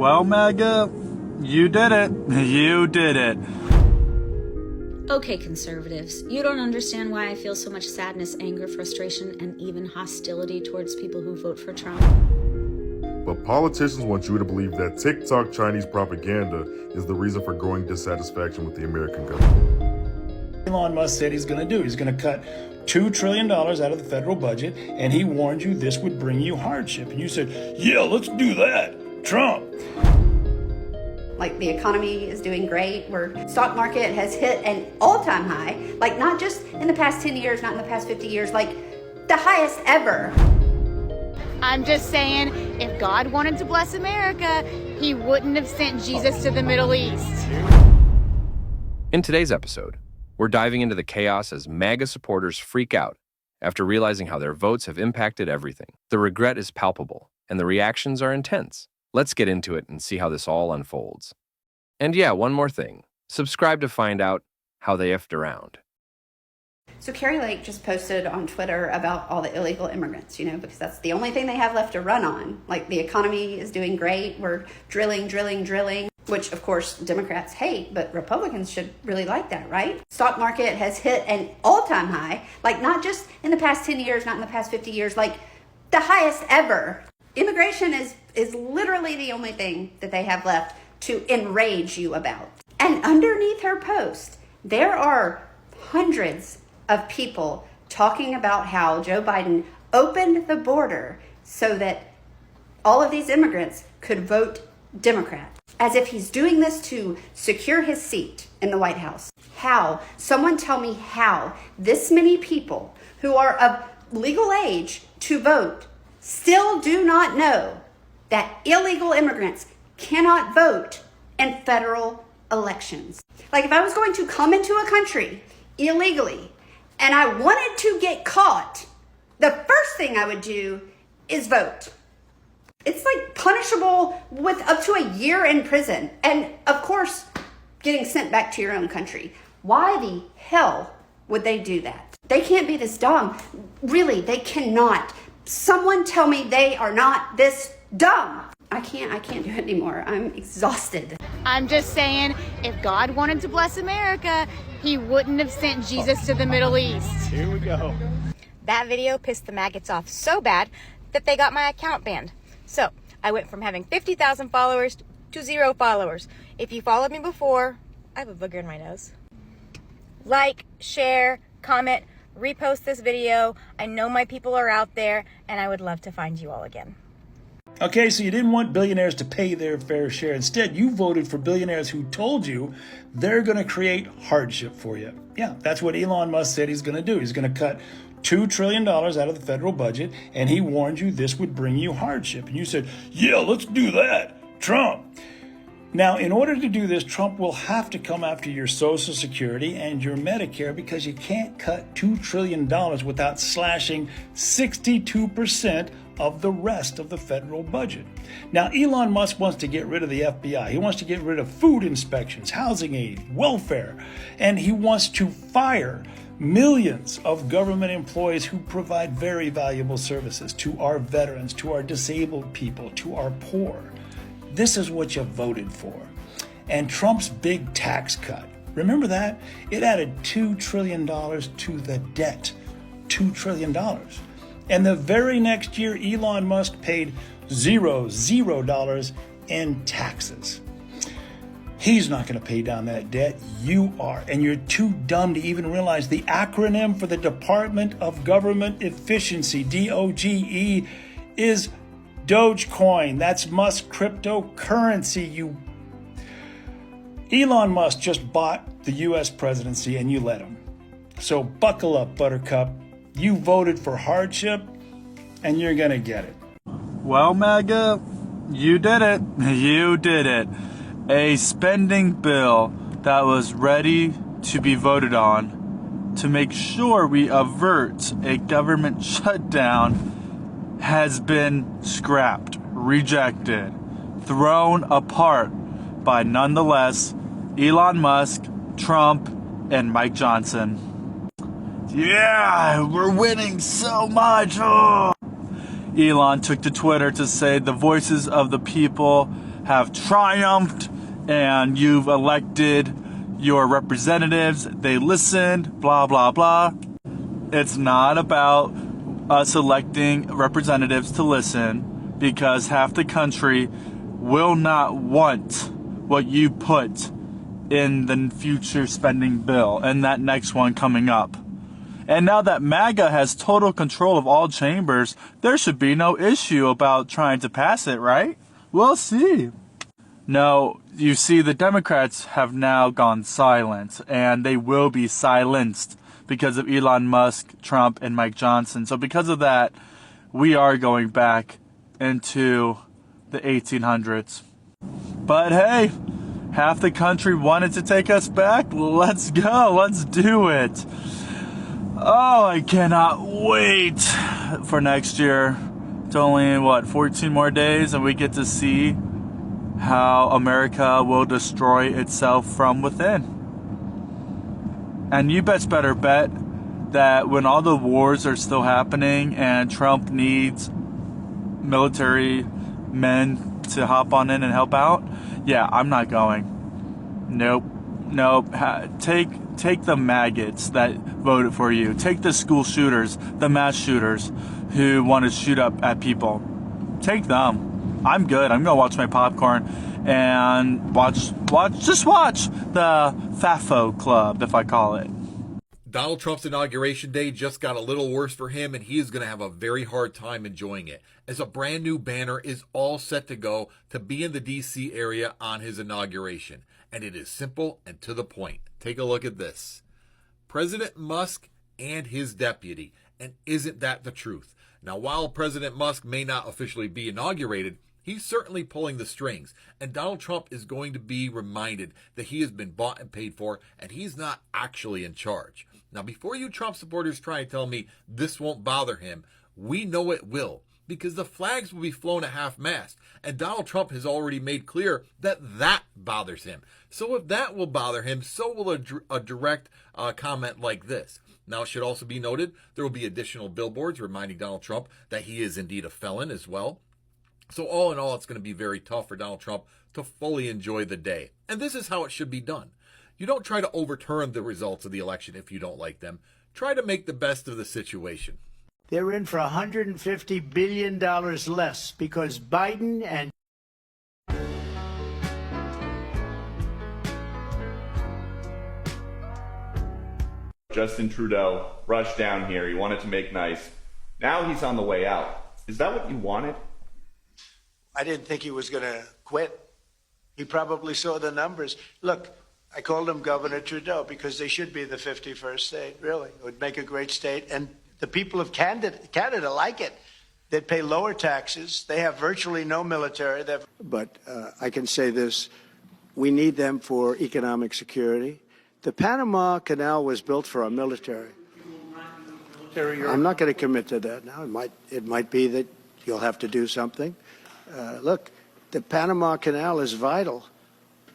Well, MAGA, you did it. You did it. Okay, conservatives, you don't understand why I feel so much sadness, anger, frustration, and even hostility towards people who vote for Trump. But politicians want you to believe that TikTok Chinese propaganda is the reason for growing dissatisfaction with the American government. Elon Musk said he's going to do. He's going to cut $2 trillion out of the federal budget, and he warned you this would bring you hardship. And you said, yeah, let's do that, Trump. Like the economy is doing great, where stock market has hit an all-time high, like not just in the past 10 years, not in the past 50 years, like the highest ever. I'm just saying, if God wanted to bless America, he wouldn't have sent Jesus to the Middle East. In today's episode, we're diving into the chaos as MAGA supporters freak out after realizing how their votes have impacted everything. The regret is palpable, and the reactions are intense. Let's get into it and see how this all unfolds. And yeah, one more thing. Subscribe to find out how they effed around. So Carrie Lake just posted on Twitter about all the illegal immigrants, because that's the only thing they have left to run on. Like the economy is doing great. We're drilling, which of course Democrats hate, but Republicans should really like that, right? Stock market has hit an all-time high, like not just in the past 10 years, not in the past 50 years, like the highest ever. Immigration is literally the only thing that they have left to enrage you about. And underneath her post, there are hundreds of people talking about how Joe Biden opened the border so that all of these immigrants could vote Democrat, as if he's doing this to secure his seat in the White House. How? Someone tell me how this many people who are of legal age to vote still do not know that illegal immigrants cannot vote in federal elections. Like if I was going to come into a country illegally and I wanted to get caught, the first thing I would do is vote. It's like punishable with up to a year in prison. And of course, getting sent back to your own country. Why the hell would they do that? They can't be this dumb. Really, they cannot. Someone tell me they are not this dumb. I can't do it anymore. I'm exhausted. I'm just saying, if God wanted to bless America, he wouldn't have sent Jesus to the Middle East. Here we go. That video pissed the maggots off so bad that they got my account banned. So I went from having 50,000 followers to 0 followers. If you followed me before, I have a booger in my nose. Like, share, comment, repost this video. I know my people are out there, and I would love to find you all again. Okay, so you didn't want billionaires to pay their fair share. Instead, you voted for billionaires who told you they're going to create hardship for you. Yeah, that's what Elon Musk said he's going to do. He's going to cut $2 trillion out of the federal budget, and he warned you this would bring you hardship. And you said, yeah, let's do that, Trump. Now, in order to do this, Trump will have to come after your Social Security and your Medicare, because you can't cut $2 trillion without slashing 62% of the rest of the federal budget. Now, Elon Musk wants to get rid of the FBI. He wants to get rid of food inspections, housing aid, welfare, and he wants to fire millions of government employees who provide very valuable services to our veterans, to our disabled people, to our poor. This is what you voted for. And Trump's big tax cut, remember that? It added $2 trillion to the debt. $2 trillion. And the very next year, Elon Musk paid $0 in taxes. He's not going to pay down that debt. You are. And you're too dumb to even realize the acronym for the Department of Government Efficiency, DOGE, is Dogecoin. That's Musk cryptocurrency. Elon Musk just bought the U.S. presidency and you let him. So buckle up, Buttercup. You voted for hardship and you're going to get it. Well, MAGA, you did it. You did it. A spending bill that was ready to be voted on to make sure we avert a government shutdown has been scrapped, rejected, thrown apart by nonetheless Elon Musk, Trump, and Mike Johnson. Yeah, we're winning so much. Oh. Elon took to Twitter to say the voices of the people have triumphed and you've elected your representatives. They listened, blah, blah, blah. It's not about us electing representatives to listen, because half the country will not want what you put in the future spending bill and that next one coming up. And now that MAGA has total control of all chambers, there should be no issue about trying to pass it, right? We'll see. No, you see, the Democrats have now gone silent, and they will be silenced because of Elon Musk, Trump, and Mike Johnson. So because of that, we are going back into the 1800s. But hey, half the country wanted to take us back. Let's go. Let's do it. Oh, I cannot wait for next year. It's only, 14 more days, and we get to see how America will destroy itself from within. And you better bet that when all the wars are still happening and Trump needs military men to hop on in and help out, yeah, I'm not going. Nope. Take the maggots that voted for you. Take the school shooters, the mass shooters who want to shoot up at people. Take them. I'm good. I'm gonna watch my popcorn and watch the FAFO club, if I call it. Donald Trump's inauguration day just got a little worse for him, and he is going to have a very hard time enjoying it, as a brand new banner is all set to go to be in the D.C. area on his inauguration. And it is simple and to the point. Take a look at this. President Musk and his deputy. And isn't that the truth? Now, while President Musk may not officially be inaugurated, he's certainly pulling the strings, and Donald Trump is going to be reminded that he has been bought and paid for, and he's not actually in charge. Now, before you Trump supporters try and tell me this won't bother him, we know it will, because the flags will be flown at half-mast, and Donald Trump has already made clear that bothers him. So if that will bother him, so will a direct comment like this. Now, it should also be noted, there will be additional billboards reminding Donald Trump that he is indeed a felon as well. So all in all, it's going to be very tough for Donald Trump to fully enjoy the day. And this is how it should be done. You don't try to overturn the results of the election if you don't like them. Try to make the best of the situation. They're in for $150 billion less because Biden and Justin Trudeau rushed down here. He wanted to make nice. Now he's on the way out. Is that what you wanted? I didn't think he was going to quit. He probably saw the numbers. Look, I called him Governor Trudeau because they should be the 51st state, really. It would make a great state. And the people of Canada like it. They'd pay lower taxes. They have virtually no military. But I can say this. We need them for economic security. The Panama Canal was built for our military. I'm not going to commit to that now. It might be that you'll have to do something. Look, the Panama Canal is vital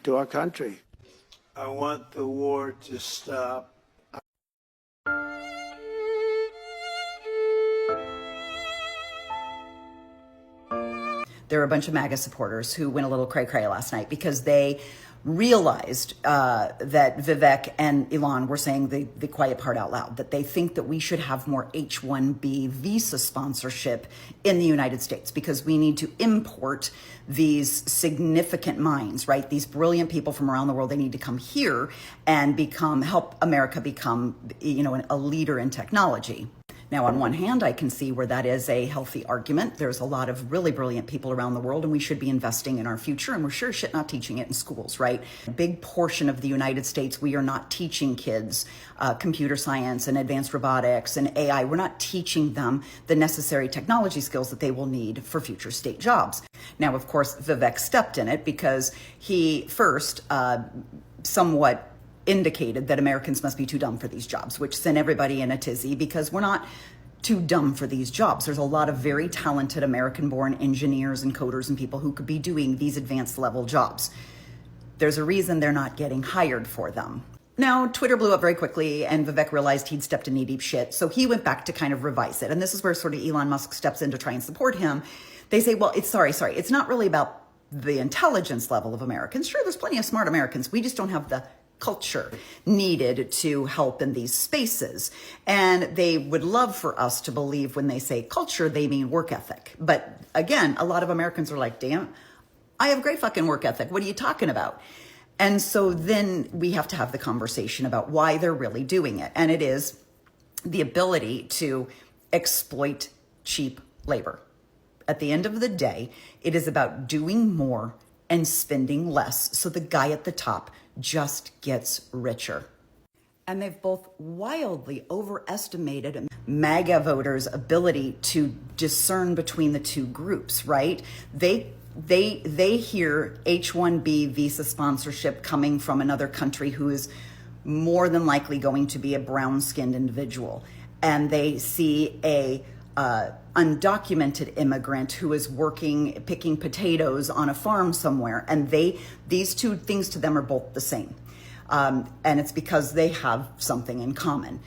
to our country. I want the war to stop. There were a bunch of MAGA supporters who went a little cray-cray last night because they realized that Vivek and Elon were saying the quiet part out loud, that they think that we should have more H-1B visa sponsorship in the United States because we need to import these significant minds, right? These brilliant people from around the world, they need to come here and help America become, a leader in technology. Now, on one hand, I can see where that is a healthy argument. There's a lot of really brilliant people around the world, and we should be investing in our future, and we're sure shit not teaching it in schools, right? A big portion of the United States, we are not teaching kids computer science and advanced robotics and AI. We're not teaching them the necessary technology skills that they will need for future state jobs. Now, of course, Vivek stepped in it because he first somewhat indicated that Americans must be too dumb for these jobs, which sent everybody in a tizzy because we're not too dumb for these jobs. There's a lot of very talented American-born engineers and coders and people who could be doing these advanced level jobs. There's a reason they're not getting hired for them. Now, Twitter blew up very quickly and Vivek realized he'd stepped in knee-deep shit, so he went back to kind of revise it. And this is where sort of Elon Musk steps in to try and support him. They say, well, it's sorry. It's not really about the intelligence level of Americans. Sure, there's plenty of smart Americans. We just don't have the culture needed to help in these spaces. And they would love for us to believe when they say culture, they mean work ethic. But again, a lot of Americans are like, damn, I have great fucking work ethic. What are you talking about? And so then we have to have the conversation about why they're really doing it. And it is the ability to exploit cheap labor. At the end of the day, it is about doing more and spending less so the guy at the top just gets richer. And they've both wildly overestimated MAGA voters' ability to discern between the two groups, right? They hear H-1B visa sponsorship coming from another country who is more than likely going to be a brown-skinned individual. And they see a undocumented immigrant who is picking potatoes on a farm somewhere. And these two things to them are both the same. And it's because they have something in common.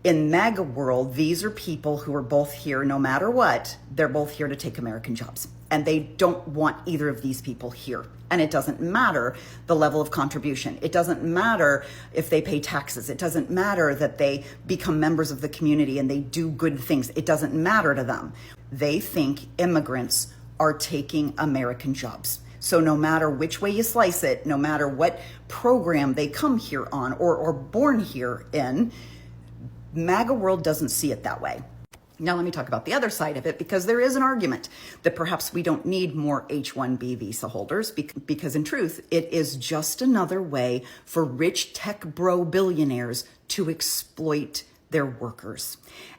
In MAGA world, these are people who are both here no matter what. They're both here to take American jobs. And they don't want either of these people here. And it doesn't matter the level of contribution. It doesn't matter if they pay taxes. It doesn't matter that they become members of the community and they do good things. It doesn't matter to them. They think immigrants are taking American jobs. So no matter which way you slice it, no matter what program they come here on or born here in, MAGA world doesn't see it that way. Now let me talk about the other side of it, because there is an argument that perhaps we don't need more H-1B visa holders because in truth, it is just another way for rich tech bro billionaires to exploit their workers.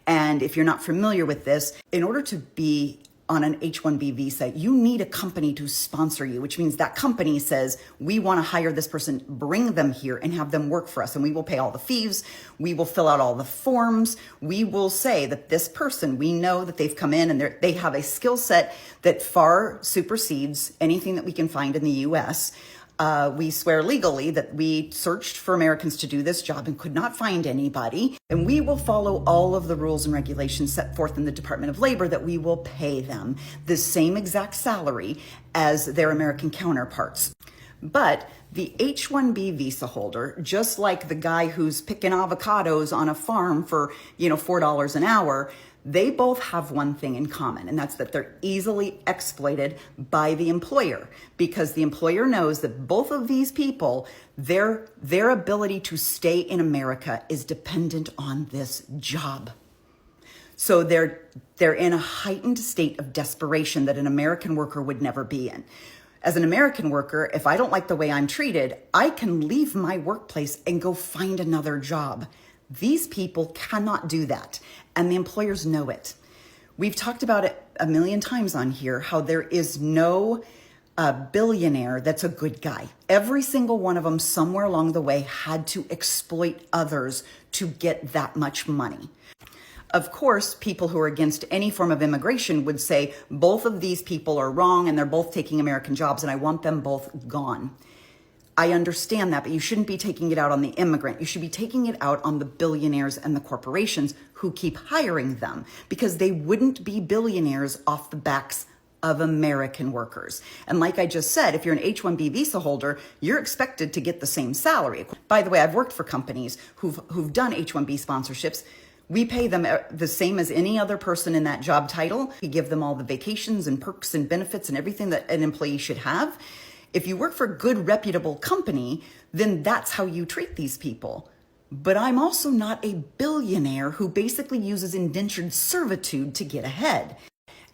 And if you're not familiar with this, in order to be on an H-1B visa, you need a company to sponsor you, which means that company says, we want to hire this person, bring them here and have them work for us. And we will pay all the fees. We will fill out all the forms. We will say that this person, we know that they've come in and they have a skill set that far supersedes anything that we can find in the US. We swear legally that we searched for Americans to do this job and could not find anybody. And we will follow all of the rules and regulations set forth in the Department of Labor that we will pay them the same exact salary as their American counterparts. But the H-1B visa holder, just like the guy who's picking avocados on a farm for, $4 an hour, they both have one thing in common, and that's that they're easily exploited by the employer, because the employer knows that both of these people, their ability to stay in America is dependent on this job. So they're in a heightened state of desperation that an American worker would never be in. As an American worker, if I don't like the way I'm treated, I can leave my workplace and go find another job. These people cannot do that, and the employers know it. We've talked about it a million times on here, how there is no billionaire that's a good guy. Every single one of them somewhere along the way had to exploit others to get that much money. Of course, people who are against any form of immigration would say both of these people are wrong and they're both taking American jobs and I want them both gone. I understand that, but you shouldn't be taking it out on the immigrant. You should be taking it out on the billionaires and the corporations who keep hiring them, because they wouldn't be billionaires off the backs of American workers. And like I just said, if you're an H-1B visa holder, you're expected to get the same salary. By the way, I've worked for companies who've done H-1B sponsorships. We pay them the same as any other person in that job title. We give them all the vacations and perks and benefits and everything that an employee should have. If you work for a good, reputable company, then that's how you treat these people. But I'm also not a billionaire who basically uses indentured servitude to get ahead.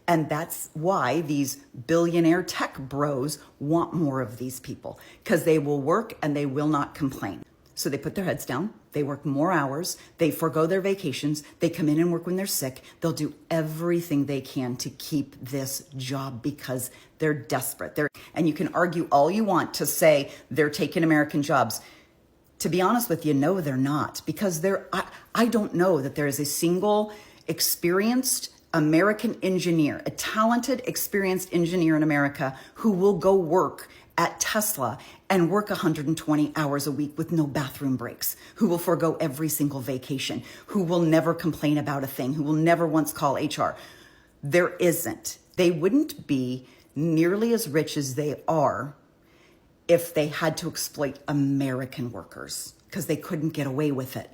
And that's why these billionaire tech bros want more of these people, because they will work and they will not complain. So they put their heads down, they work more hours, they forego their vacations, they come in and work when they're sick. They'll do everything they can to keep this job because they're desperate. And you can argue all you want to say they're taking American jobs. To be honest with you, no, they're not, because I don't know that there is a single experienced American engineer, a talented, experienced engineer in America who will go work at Tesla and work 120 hours a week with no bathroom breaks, who will forego every single vacation, who will never complain about a thing, who will never once call HR. There isn't. They wouldn't be nearly as rich as they are if they had to exploit American workers because they couldn't get away with it.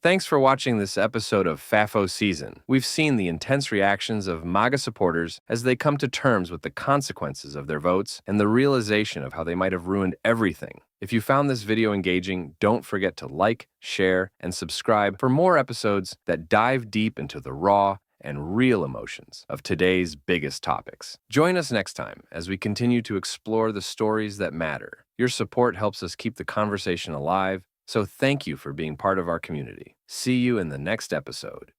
Thanks for watching this episode of FAFO Season. We've seen the intense reactions of MAGA supporters as they come to terms with the consequences of their votes and the realization of how they might have ruined everything. If you found this video engaging, don't forget to like, share, and subscribe for more episodes that dive deep into the raw and real emotions of today's biggest topics. Join us next time as we continue to explore the stories that matter. Your support helps us keep the conversation alive, so thank you for being part of our community. See you in the next episode.